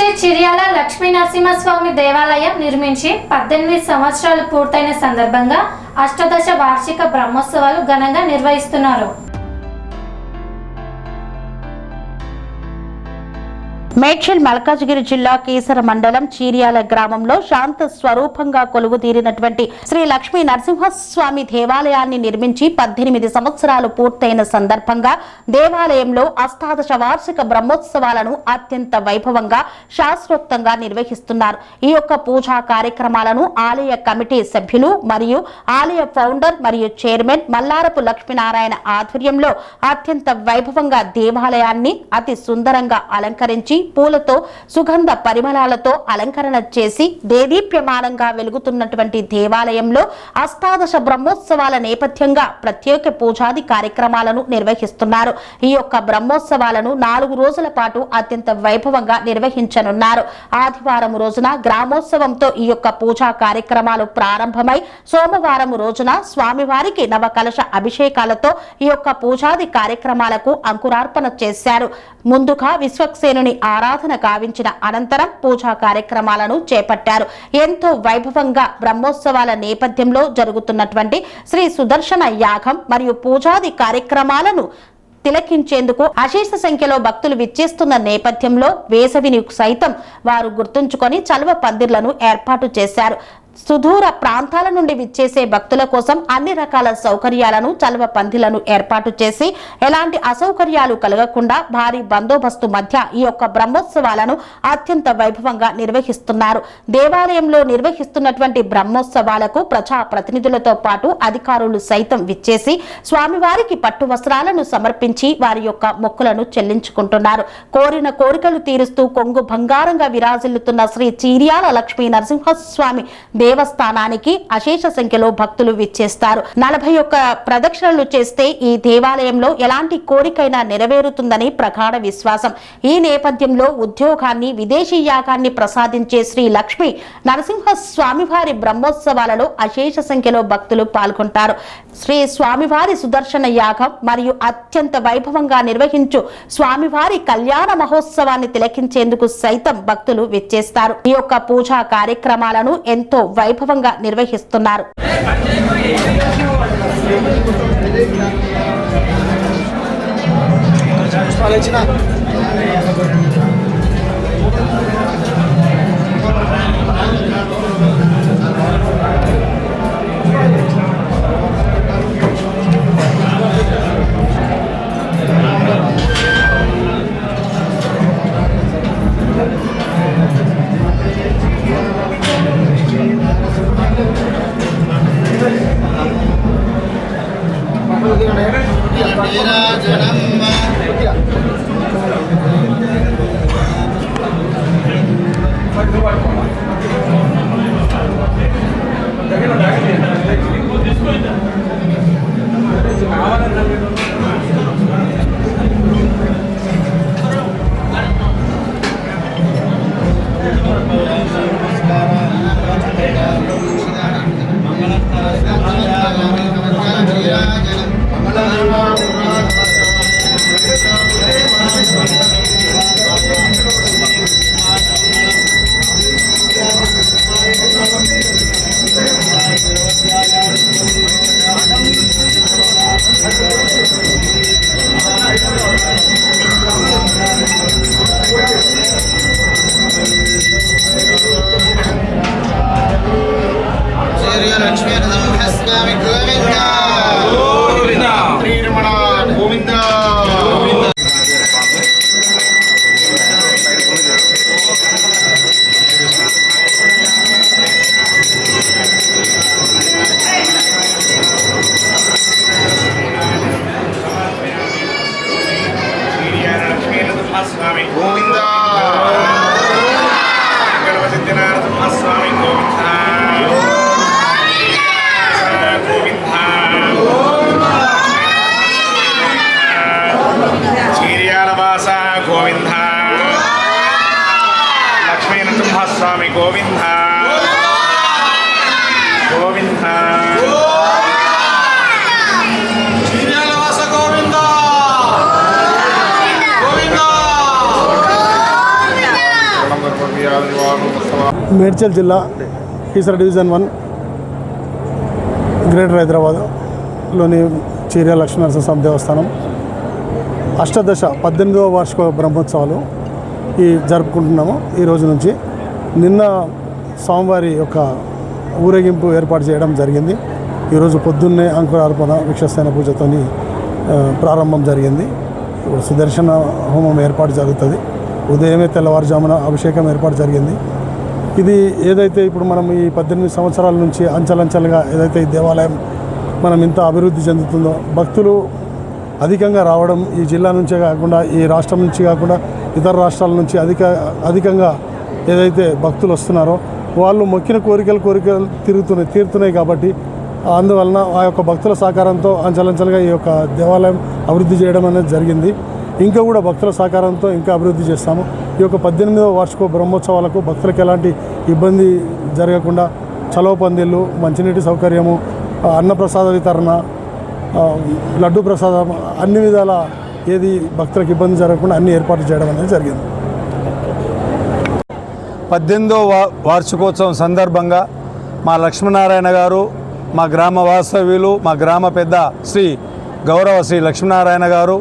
శ్రీ చిర్యాల లక్ష్మీ నరసింహస్వామి దేవాలయం నిర్మించి 18 సంవత్సరాలు పూర్తయిన సందర్భంగా అష్టదశ వార్షిక బ్రహ్మోత్సవాలు ఘనంగా నిర్వహిస్తున్నారు. మేడ్చల్ మల్కాజ్గిరి జిల్లా కీసర మండలం చీర్యాల గ్రామంలో శాంత స్వరూపంగా కొలువు తీరినటువంటి శ్రీ లక్ష్మీ నరసింహస్వామి దేవాలయాన్ని నిర్మించి 18 సంవత్సరాలు పూర్తయిన సందర్భంగా దేవాలయంలో అష్టాదశ వార్షిక బ్రహ్మోత్సవాలను అత్యంత వైభవంగా శాస్త్రోక్తంగా నిర్వహిస్తున్నారు. ఈ యొక్క పూజా కార్యక్రమాలను ఆలయ కమిటీ సభ్యులు మరియు ఆలయ ఫౌండర్ మరియు చైర్మన్ మల్లారపు లక్ష్మీనారాయణ ఆధ్వర్యంలో అత్యంత వైభవంగా దేవాలయాన్ని అతి సుందరంగా అలంకరించి పూలతో సుగంధ పరిమళాలతో అలంకరణ చేసి దేదీప్యమానంగా వెలుగుతున్నటువంటి దేవాలయంలో అష్టాదశ బ్రహ్మోత్సవాల నేపథ్యంగా ప్రత్యేక పూజాది కార్యక్రమాలను నిర్వహిస్తున్నారు. ఈ యొక్క బ్రహ్మోత్సవాలను 4 రోజుల పాటు అత్యంత వైభవంగా నిర్వహించనున్నారు. ఆదివారం రోజున గ్రామోత్సవంతో ఈ యొక్క పూజా కార్యక్రమాలు ప్రారంభమై సోమవారం రోజున స్వామివారికి నవకలశ అభిషేకాలతో ఈ యొక్క పూజాది కార్యక్రమాలకు అంకురార్పణ చేశారు. ముందుగా విశ్వక్సేనుని ఆరాధన గావించిన అనంతరం పూజా కార్యక్రమాలను చేపట్టారు. ఎంతో వైభవంగా బ్రహ్మోత్సవాల నేపథ్యంలో జరుగుతున్నటువంటి శ్రీ సుదర్శన యాగం మరియు పూజాది కార్యక్రమాలను తిలకించేందుకు అశేష సంఖ్యలో భక్తులు విచ్చేస్తున్న నేపథ్యంలో వేసవిని సైతం వారు గుర్తుంచుకొని చలువ పందిర్లను ఏర్పాటు చేశారు. సుదూర ప్రాంతాల నుండి విచ్చేసే భక్తుల కోసం అన్ని రకాల సౌకర్యాలను చలువ పందిలను ఏర్పాటు చేసి ఎలాంటి అసౌకర్యాలు కలగకుండా భారీ బందోబస్తు మధ్య ఈ యొక్క బ్రహ్మోత్సవాలను అత్యంత వైభవంగా నిర్వహిస్తున్నారు. దేవాలయంలో నిర్వహిస్తున్నటువంటి బ్రహ్మోత్సవాలకు ప్రజా ప్రతినిధులతో పాటు అధికారులు సైతం విచ్చేసి స్వామివారికి పట్టు వస్త్రాలను సమర్పించి వారి యొక్క మొక్కులను చెల్లించుకుంటున్నారు. కోరిన కోరికలు తీరుస్తూ కొంగు బంగారంగా విరాజిల్లుతున్న శ్రీ చీర్యాల లక్ష్మీ నరసింహస్వామి దేవస్థానానికి అశేష సంఖ్యలో భక్తులు విచ్చేస్తారు. 41 ప్రదక్షిణలు చేస్తే ఈ దేవాలయంలో ఎలాంటి కోరికైనా నెరవేరుతుందని ప్రగాఢ విశ్వాసం. ఈ నేపథ్యంలో ఉద్యోగాన్ని విదేశీ యాగాన్ని ప్రసాదించే శ్రీ లక్ష్మీ నరసింహ స్వామివారి బ్రహ్మోత్సవాలలో అశేష సంఖ్యలో భక్తులు పాల్గొంటారు. శ్రీ స్వామివారి సుదర్శన యాగం మరియు అత్యంత వైభవంగా నిర్వహించు స్వామివారి కళ్యాణ మహోత్సవాన్ని తిలకించేందుకు సైతం భక్తులు విచ్చేస్తారు. ఈ యొక్క పూజా కార్యక్రమాలను ఎంతో వైభవంగా నిర్వహిస్తున్నారు. మేడ్చల్ జిల్లా కీసర డివిజన్ 1 గ్రేటర్ హైదరాబాద్లోని చీర్యాల లక్ష్మీనరసింహస్వామి దేవస్థానం అష్టదశ 18వ వార్షిక బ్రహ్మోత్సవాలు జరుపుకుంటున్నాము. ఈ రోజు నుంచి నిన్న స్వామివారి యొక్క ఊరేగింపు ఏర్పాటు చేయడం జరిగింది. ఈరోజు పొద్దున్నే అంకురార్పణ విక్షస్థాన పూజతో ప్రారంభం జరిగింది. సుదర్శన హోమం ఏర్పాటు జరుగుతుంది. ఉదయమే తెల్లవారుజామున అభిషేకం ఏర్పాటు జరిగింది. ఇది ఏదైతే ఇప్పుడు మనం ఈ 18 సంవత్సరాల నుంచి అంచెలంచెలుగా ఏదైతే ఈ దేవాలయం మనం ఇంత అభివృద్ధి చెందుతుందో, భక్తులు అధికంగా రావడం ఈ జిల్లా నుంచే కాకుండా ఈ రాష్ట్రం నుంచి కాకుండా ఇతర రాష్ట్రాల నుంచి అధికంగా ఏదైతే భక్తులు వస్తున్నారో వాళ్ళు మొక్కిన కోరికలు తీరుతున్నాయి కాబట్టి అందువలన ఆ యొక్క భక్తుల సహకారంతో అంచెలంచెలుగా ఈ యొక్క దేవాలయం అభివృద్ధి చేయడం అనేది జరిగింది. ఇంకా కూడా భక్తుల సహకారంతో ఇంకా అభివృద్ధి చేస్తాము. ఈ యొక్క 18వ వార్షిక బ్రహ్మోత్సవాలకు భక్తులకు ఎలాంటి ఇబ్బంది జరగకుండా చలవ పందిళ్ళు, మంచినీటి సౌకర్యము, అన్నప్రసాద వితరణ, లడ్డు ప్రసాదం అన్ని విధాల ఏది భక్తులకు ఇబ్బంది జరగకుండా అన్ని ఏర్పాటు చేయడం అనేది జరిగింది. 18వ వార్షికోత్సవం సందర్భంగా మా లక్ష్మీనారాయణ గారు, మా గ్రామ వాస్తవ్యులు, మా గ్రామ పెద్ద శ్రీ గౌరవ శ్రీ లక్ష్మీనారాయణ గారు,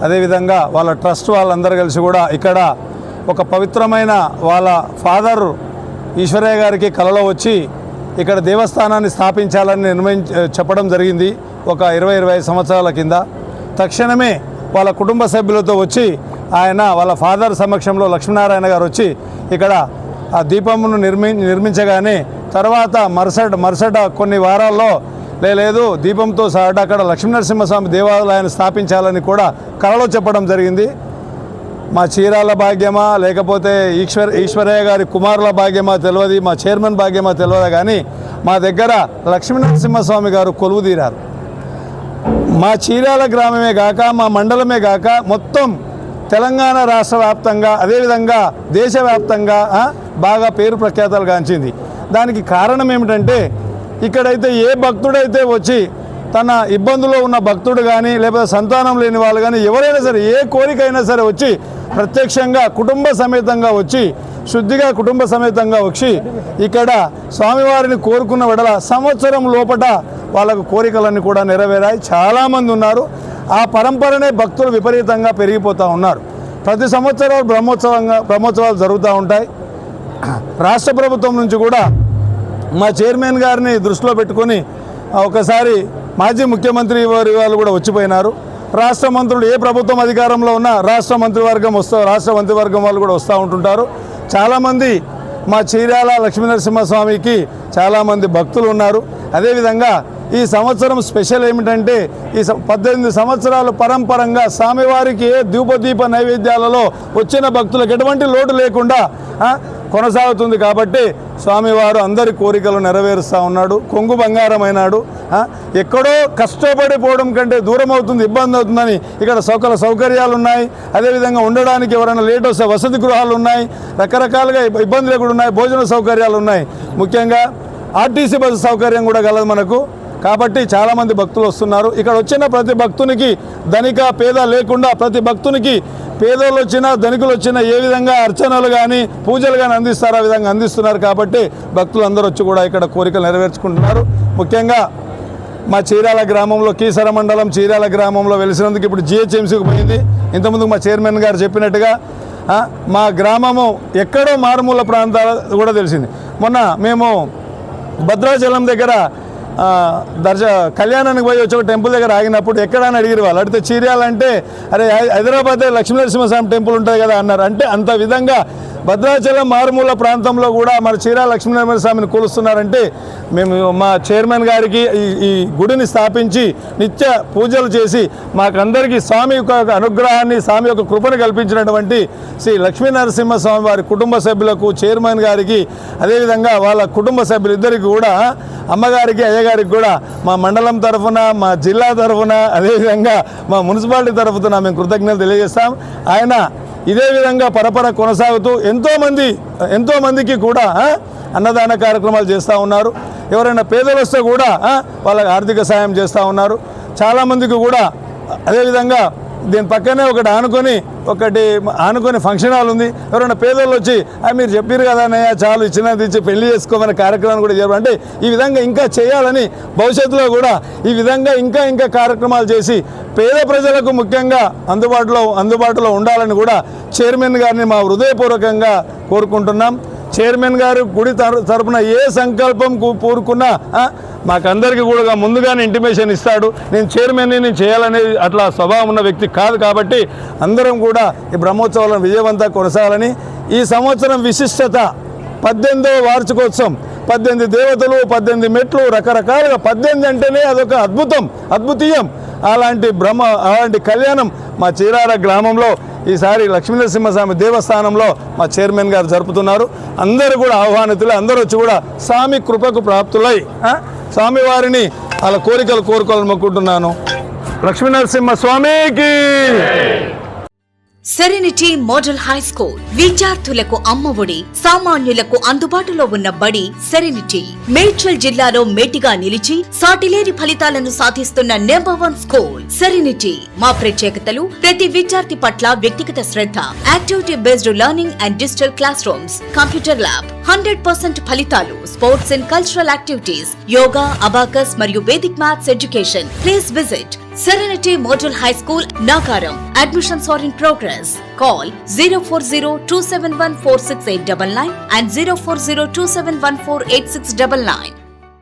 అదేవిధంగా వాళ్ళ ట్రస్ట్ వాళ్ళందరూ కలిసి కూడా ఇక్కడ ఒక పవిత్రమైన వాళ్ళ ఫాదర్ ఈశ్వరయ్య గారికి కలలో వచ్చి ఇక్కడ దేవస్థానాన్ని స్థాపించాలని చెప్పడం జరిగింది ఒక 20-25 సంవత్సరాల కింద. తక్షణమే వాళ్ళ కుటుంబ సభ్యులతో వచ్చి ఆయన వాళ్ళ ఫాదర్ సమక్షంలో లక్ష్మీనారాయణ గారు వచ్చి ఇక్కడ ఆ దీపమును నిర్మించగానే తర్వాత మరుసట కొన్ని వారాల్లో లేదు దీపంతో సహా అక్కడ లక్ష్మీనరసింహస్వామి దేవాలయాన్ని స్థాపించాలని కూడా కలలో చెప్పడం జరిగింది. మా చీరాల భాగ్యమా లేకపోతే ఈశ్వరయ్య గారి కుమారుల భాగ్యమా తెలియదు, మా చైర్మన్ భాగ్యమా తెలియదు, కానీ మా దగ్గర లక్ష్మీనరసింహస్వామి గారు కొలువు తీరారు. మా చీరాల గ్రామమే కాక మా మండలమే కాక మొత్తం తెలంగాణ రాష్ట్ర వ్యాప్తంగా అదేవిధంగా దేశవ్యాప్తంగా బాగా పేరు ప్రఖ్యాతలు గాంచింది. దానికి కారణం ఏమిటంటే ఇక్కడైతే ఏ భక్తుడైతే వచ్చి తన ఇబ్బందులో ఉన్న భక్తుడు కానీ లేకపోతే సంతానం లేని వాళ్ళు కానీ ఎవరైనా సరే ఏ కోరికైనా సరే వచ్చి ప్రత్యక్షంగా కుటుంబ సమేతంగా వచ్చి శుద్ధిగా కుటుంబ సమేతంగా వచ్చి ఇక్కడ స్వామివారిని కోరుకున్న వెడల సంవత్సరం లోపట వాళ్ళకు కోరికలన్నీ కూడా నెరవేరాయి. చాలామంది ఉన్నారు. ఆ పరంపరనే భక్తులు విపరీతంగా పెరిగిపోతూ ఉన్నారు. ప్రతి సంవత్సరం బ్రహ్మోత్సవాలు జరుగుతూ ఉంటాయి. రాష్ట్ర ప్రభుత్వం నుంచి కూడా మా చైర్మన్ గారిని దృష్టిలో పెట్టుకొని ఒకసారి మాజీ ముఖ్యమంత్రి వాళ్ళు కూడా వచ్చిపోయినారు. రాష్ట్ర మంత్రులు ఏ ప్రభుత్వం అధికారంలో ఉన్నా రాష్ట్ర మంత్రివర్గం వాళ్ళు కూడా వస్తూ ఉంటుంటారు. చాలామంది మా చీరాల లక్ష్మీనరసింహస్వామికి చాలామంది భక్తులు ఉన్నారు. అదేవిధంగా ఈ సంవత్సరం స్పెషల్ ఏమిటంటే ఈ 18 సంవత్సరాలు పరంపరంగా స్వామివారికి దీప నైవేద్యాలలో వచ్చిన భక్తులకు ఎటువంటి లోటు లేకుండా కొనసాగుతుంది. కాబట్టి స్వామివారు అందరి కోరికలు నెరవేరుస్తూ ఉన్నాడు. కొంగు బంగారమైనాడు. ఎక్కడో కష్టపడిపోవడం కంటే దూరం అవుతుంది, ఇబ్బంది అవుతుందని ఇక్కడ సౌకర్యాలు ఉన్నాయి. అదేవిధంగా ఉండడానికి ఎవరైనా లేట్ వస్తే వసతి గృహాలు ఉన్నాయి. రకరకాలుగా ఇబ్బందులు కూడా ఉన్నాయి. భోజన సౌకర్యాలు ఉన్నాయి. ముఖ్యంగా ఆర్టీసీ బస్సు సౌకర్యం కూడా కలదు మనకు. కాబట్టి చాలామంది భక్తులు వస్తున్నారు. ఇక్కడ వచ్చిన ప్రతి భక్తునికి ధనిక పేద లేకుండా ప్రతి భక్తునికి పేదోళ్ళు వచ్చినా ధనికులు వచ్చినా ఏ విధంగా అర్చనలు కానీ పూజలు కానీ అందిస్తారో ఆ విధంగా అందిస్తున్నారు. కాబట్టి భక్తులు అందరూ వచ్చి కూడా ఇక్కడ కోరికలు నెరవేర్చుకుంటున్నారు. ముఖ్యంగా మా చీరాల గ్రామంలో కీసర మండలం చీరాల గ్రామంలో వెలిసినందుకు ఇప్పుడు GHMCకి పోయింది. ఇంతకుముందు మా చైర్మన్ గారు చెప్పినట్టుగా మా గ్రామము ఎక్కడో మారుమూల ప్రాంతాలు కూడా తెలిసింది. మొన్న మేము భద్రాచలం దగ్గర కళ్యాణానికి పోయి వచ్చి ఒక టెంపుల్ దగ్గర ఆగినప్పుడు ఎక్కడని అడిగిరు వాళ్ళు. అడిగితే చీర్యాల అంటే అరే హైదరాబాద్ లక్ష్మీనరసింహస్వామి టెంపుల్ ఉంటుంది కదా అన్నారు. అంటే అంత విధంగా భద్రాచలం మారుమూల ప్రాంతంలో కూడా మన చీరాల లక్ష్మీనరసింహస్వామిని కొలుస్తున్నారంటే మేము మా చైర్మన్ గారికి ఈ గుడిని స్థాపించి నిత్య పూజలు చేసి మాకందరికీ స్వామి యొక్క అనుగ్రహాన్ని స్వామి యొక్క కృపను కల్పించినటువంటి శ్రీ లక్ష్మీనరసింహస్వామి వారి కుటుంబ సభ్యులకు చైర్మన్ గారికి అదేవిధంగా వాళ్ళ కుటుంబ సభ్యులిద్దరికి కూడా అమ్మగారికి అయ్యగారికి కూడా మా మండలం తరఫున మా జిల్లా తరఫున అదేవిధంగా మా మున్సిపాలిటీ తరఫున మేము కృతజ్ఞతలు తెలియజేస్తాం. ఆయన ఇదే విధంగా పరపర కొనసాగుతూ ఎంతోమందికి కూడా అన్నదాన కార్యక్రమాలు చేస్తూ ఉన్నారు. ఎవరైనా పేదలు వస్తే కూడా వాళ్ళకి ఆర్థిక సాయం చేస్తూ ఉన్నారు. చాలామందికి కూడా అదేవిధంగా దీని పక్కనే ఒకటి ఆనుకొని ఫంక్షన్ హాల్ ఉంది. ఎవరైనా పేదోళ్ళు వచ్చి మీరు చెప్పారు కదా అన్నయ్య చాలు ఇచ్చినది ఇచ్చి పెళ్లి చేసుకోమనే కార్యక్రమాన్ని కూడా చేయాలి. అంటే ఈ విధంగా ఇంకా చేయాలని భవిష్యత్తులో కూడా ఈ విధంగా ఇంకా కార్యక్రమాలు చేసి పేద ప్రజలకు ముఖ్యంగా అందుబాటులో ఉండాలని కూడా చైర్మన్ గారిని మా హృదయపూర్వకంగా కోరుకుంటున్నాం. చైర్మన్ గారు గుడి తరపున ఏ సంకల్పం కోరుకున్నా మాకందరికీ కూడా ముందుగానే ఇంటిమేషన్ ఇస్తాడు. నేను చైర్మన్ని నేను చేయాలనేది అట్లా స్వభావం ఉన్న వ్యక్తి కాదు. కాబట్టి అందరం కూడా ఈ బ్రహ్మోత్సవాలను విజయవంతంగా కొనసాగాలని, ఈ సంవత్సరం విశిష్టత 18వ వార్షికోత్సవం, 18 దేవతలు, 18 మెట్లు, రకరకాలుగా 18 అంటేనే అదొక అద్భుతీయం. అలాంటి కళ్యాణం మా చీరాల గ్రామంలో ఈసారి లక్ష్మీనరసింహస్వామి దేవస్థానంలో మా చైర్మన్ గారు జరుపుతున్నారు. అందరూ కూడా ఆహ్వానితులై అందరూ వచ్చి కూడా స్వామి కృపకు ప్రాప్తులై స్వామివారిని అలా కోరుకోవాలని మొక్కుంటున్నాను. లక్ష్మీనరసింహ స్వామికి. సెరెనిటీ మోడల్ హై స్కూల్ విద్యార్థులకు అమ్మఒడి, సామాన్యులకు అందుబాటులో ఉన్న బడి సెరెనిటీ. మేడ్చల్ జిల్లాలో మేటిగా నిలిచి సాటిలేని ఫలితాలను సాధిస్తున్న #1 స్కూల్ సెరెనిటీ. మా ప్రత్యేకతలు ప్రతి విద్యార్థి పట్ల వ్యక్తిగత శ్రద్ధ, activity based learning and digital classrooms, computer lab, 100% ఫలితాలు, sports and cultural activities, yoga, abacus మరియు Vedic maths education. Please visit Serenity Model High School, Nagaram. Admissions are in progress. Call 040-271-46899 and 040-271-48699.